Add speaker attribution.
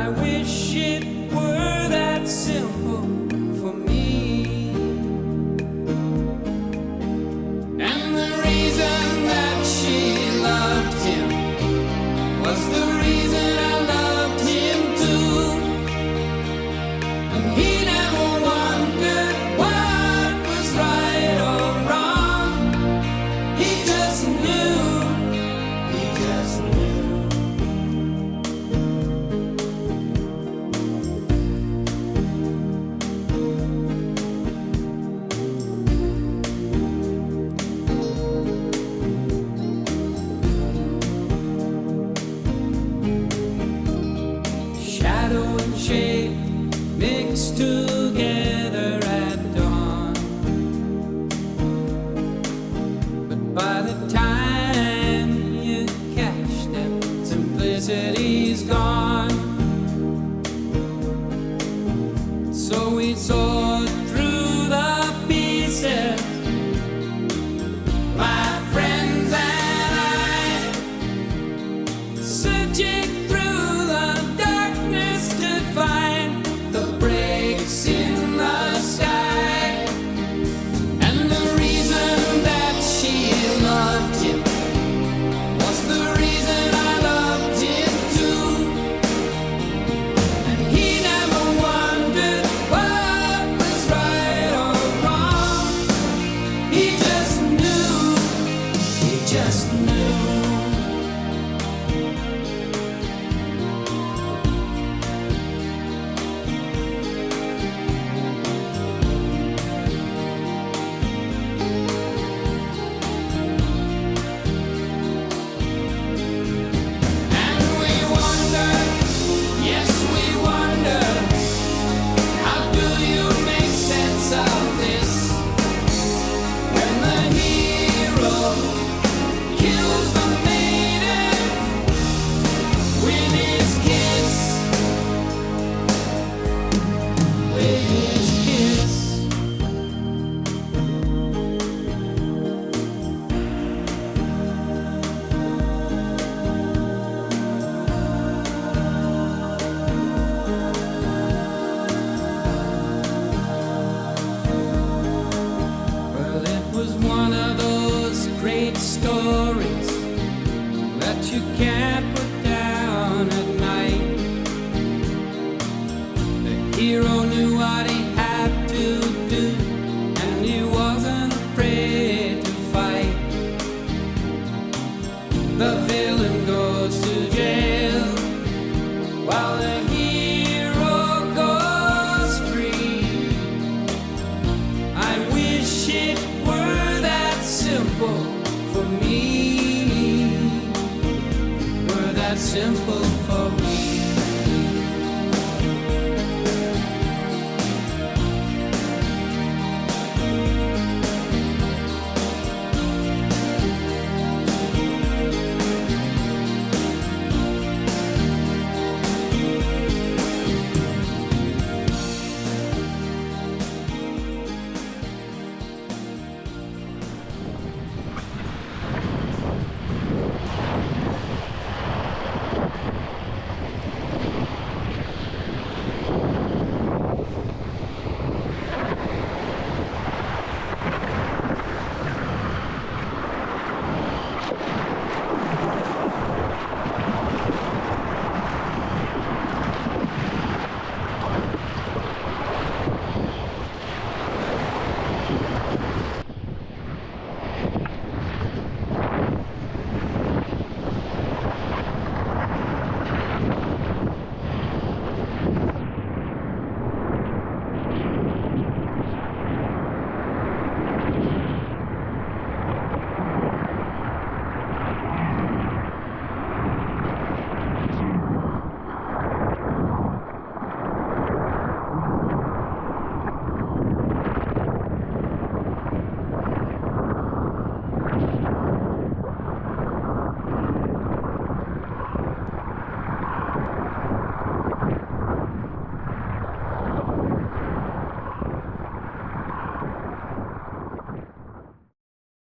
Speaker 1: I wish it were that simple for me. And the reason that she loved him was the reason I loved him too. And he never wondered what was right or wrong. He just knew, he just knew. Shadow and shape mixed together at dawn. But by the time you catch them, simplicity's gone. So we sort through the pieces, my friends and I, searching through the darkness to find the breaks in the sky. And the reason that she loved him was the reason I loved him too. And he never wondered what was right or wrong. He just knew, he just knew. And we wonder, yes we wonder, how do you make sense of this? When the hero kills the maiden with his kiss, with his kiss. Well, it was one of those great stories that you can't put down at night. The hero knew what he had to do, and he wasn't afraid to fight. The villain goes to jail, while the hero goes free. I wish it were that simple for me, were that simple